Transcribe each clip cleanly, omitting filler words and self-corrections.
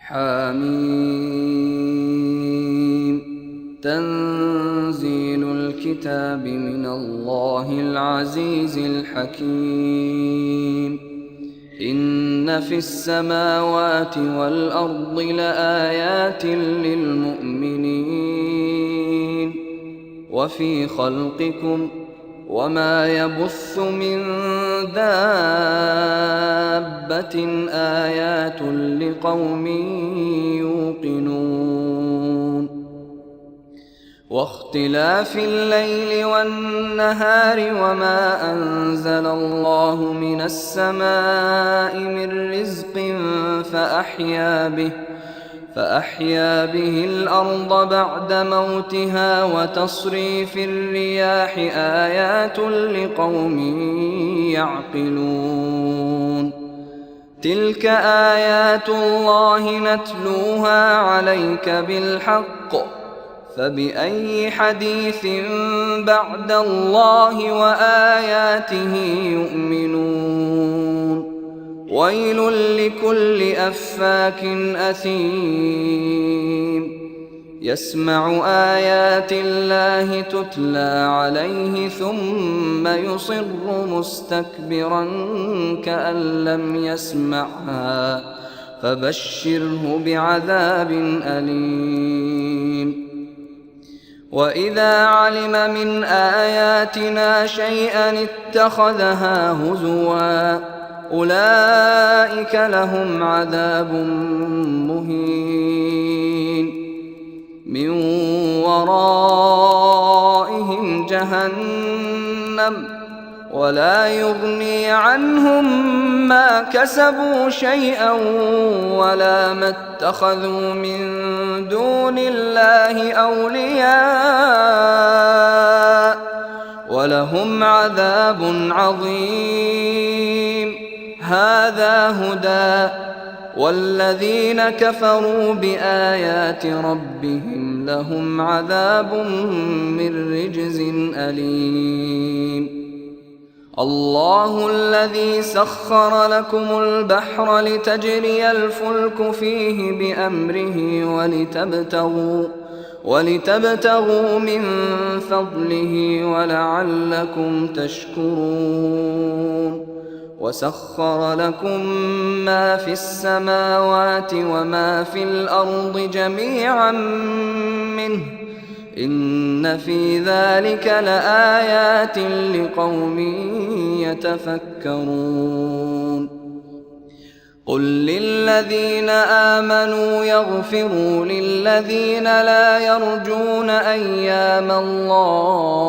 حميم. تنزيل الكتاب من الله العزيز الحكيم. إن في السماوات والأرض لآيات للمؤمنين وفي خلقكم وما يبث من دابة آيات لقوم يوقنون. واختلاف الليل والنهار وما أنزل الله من السماء من رزق فأحيا به الأرض بعد موتها وتصريف الرياح آيات لقوم يعقلون. تلك آيات الله نتلوها عليك بالحق فبأي حديث بعد الله وآياته يؤمنون. ويل لكل أفاك أثيم يسمع آيات الله تتلى عليه ثم يصر مستكبرا كأن لم يسمعها فبشره بعذاب أليم. وإذا علم من آياتنا شيئا اتخذها هزوا أولئك لهم عذاب مهين من ورائهم جهنم ولا يغني عنهم ما كسبوا شيئا ولا ما اتخذوا من دون الله أولياء ولهم عذاب عظيم. هذا هدى والذين كفروا بآيات ربهم لهم عذاب من رجز أليم. الله الذي سخر لكم البحر لتجري الفلك فيه بأمره ولتبتغوا من فضله ولعلكم تشكرون. وسخر لكم ما في السماوات وما في الأرض جميعا منه إن في ذلك لآيات لقوم يتفكرون. قل للذين آمنوا يغفروا للذين لا يرجون أيام الله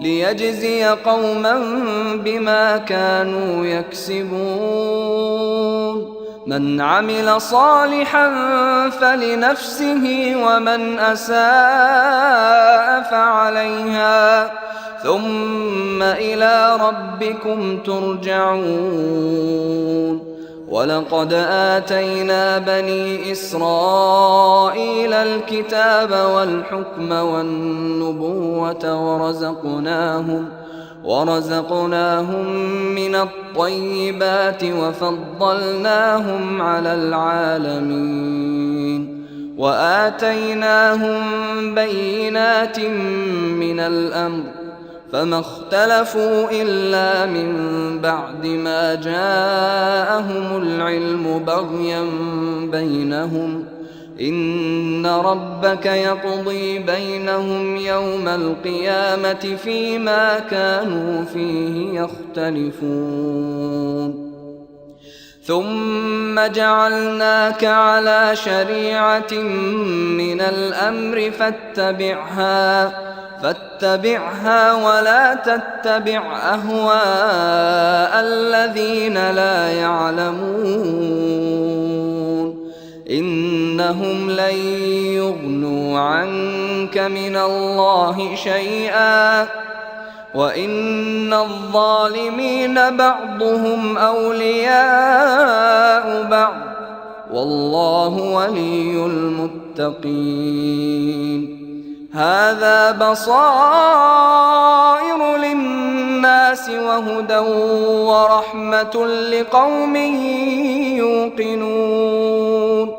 ليجزي قوما بما كانوا يكسبون. من عمل صالحا فلنفسه ومن أساء فعليها ثم إلى ربكم ترجعون. ولقد آتينا بني إسرائيل الكتاب والحكم والنبوة ورزقناهم من الطيبات وفضلناهم على العالمين وآتيناهم بينات من الأمر فما اختلفوا إلا من بعد ما جاءهم العلم بغيا بينهم إن ربك يقضي بينهم يوم القيامة فيما كانوا فيه يختلفون. ثم جعلناك على شريعة من الأمر فاتبعها ولا تتبع أهواء الذين لا يعلمون إنهم لن يغنوا عنك من الله شيئا وإن الظالمين بعضهم أولياء بعض والله ولي المتقين. هذا بصائر للناس الناس وهدى ورحمة لقوم يوقنون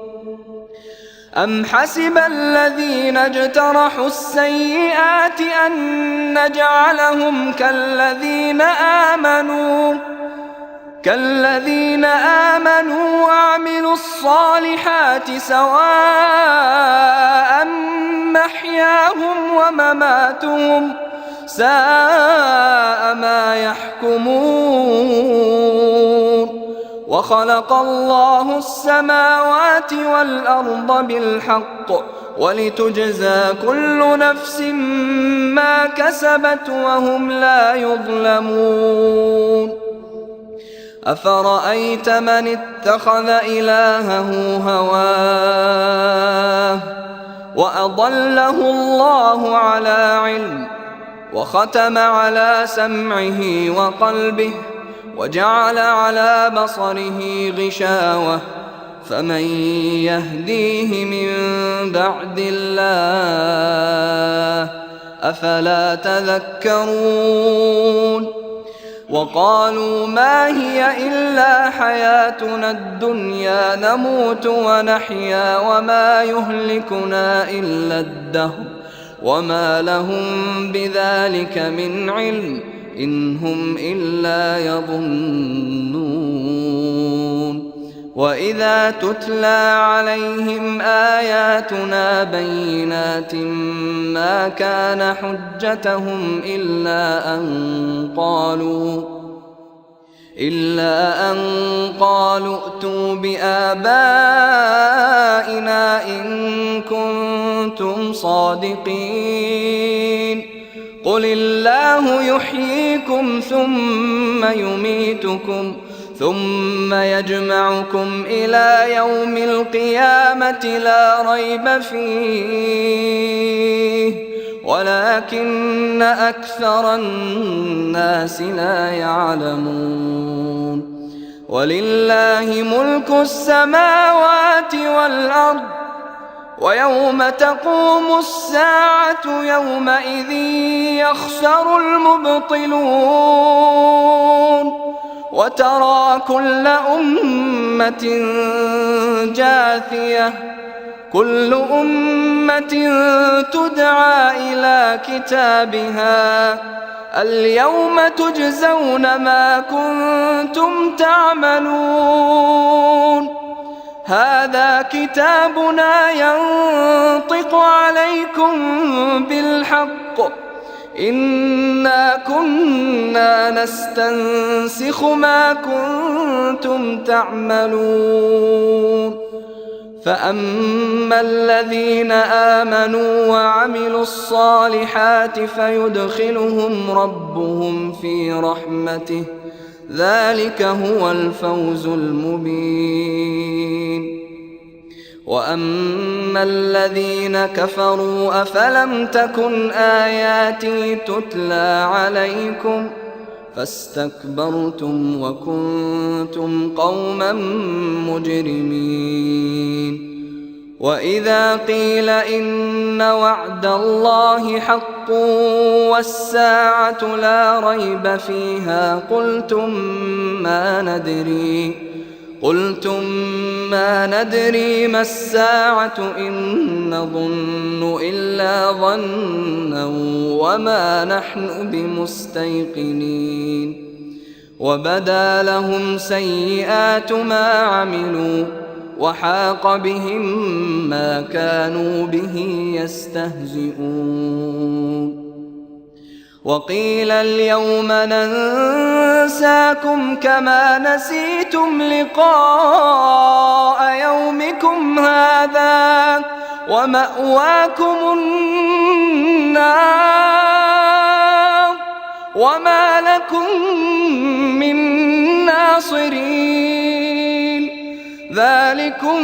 أم حسب الذين اجترحوا السيئات أن نجعلهم كالذين آمنوا وعملوا الصالحات سواء محياهم ومماتهم ساء ما يحكمون وخلق الله السماوات والأرض بالحق ولتجزى كل نفس ما كسبت وهم لا يظلمون أفرأيت من اتخذ إلهه هواه وأضله الله على علم وختم على سمعه وقلبه وجعل على بصره غشاوة فمن يهديه من بعد الله أفلا تذكرون وقالوا ما هي إلا حياتنا الدنيا نموت ونحيا وما يهلكنا إلا الدهر وما لهم بذلك من علم إن هم إلا يظنون وإذا تتلى عليهم آياتنا بينات ما كان حجتهم إلا أن قالوا ائتوا بآبائنا إن كنتم صادقين قل الله يحييكم ثم يميتكم ثم يجمعكم إلى يوم القيامة لا ريب فيه ولكن أكثر الناس لا يعلمون ولله ملك السماوات والأرض ويوم تقوم الساعة يومئذ يخسر المبطلون وترى كل أمة جاثية كل أمة تدعى إلى كتابها اليوم تجزون ما كنتم تعملون هذا كتابنا ينطق عليكم بالحق إنا كنا نستنسخ ما كنتم تعملون فأما الذين آمنوا وعملوا الصالحات فيدخلهم ربهم في رحمته ذلك هو الفوز المبين وأما الذين كفروا أفلم تكن آياتي تتلى عليكم فاستكبرتم وكنتم قوما مجرمين وإذا قيل إن وعد الله حق والساعة لا ريب فيها قلتم ما ندري ما الساعة إن نظن إلا ظنا وما نحن بمستيقنين وبدا لهم سيئات ما عملوا وحاق بهم ما كانوا به يستهزئون وقيل اليوم ننساكم كما نسيتم لقاء يومكم هذا ومأواكم النار وما لكم من ناصرين ذلكم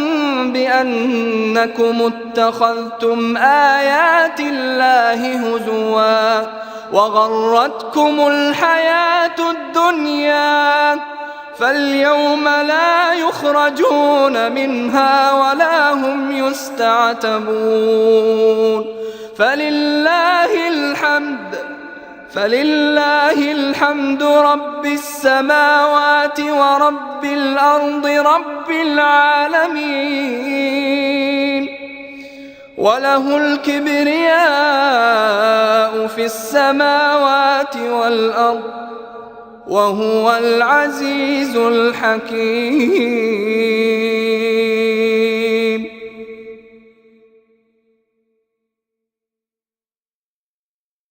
بأنكم اتخذتم آيات الله هزوا وغرتكم الحياة الدنيا فاليوم لا يخرجون منها ولا هم يستعتبون فلله الحمد فلله الحمد رب السماوات ورب الأرض رب العالمين، وله الكبرياء في السماوات والأرض وهو العزيز الحكيم.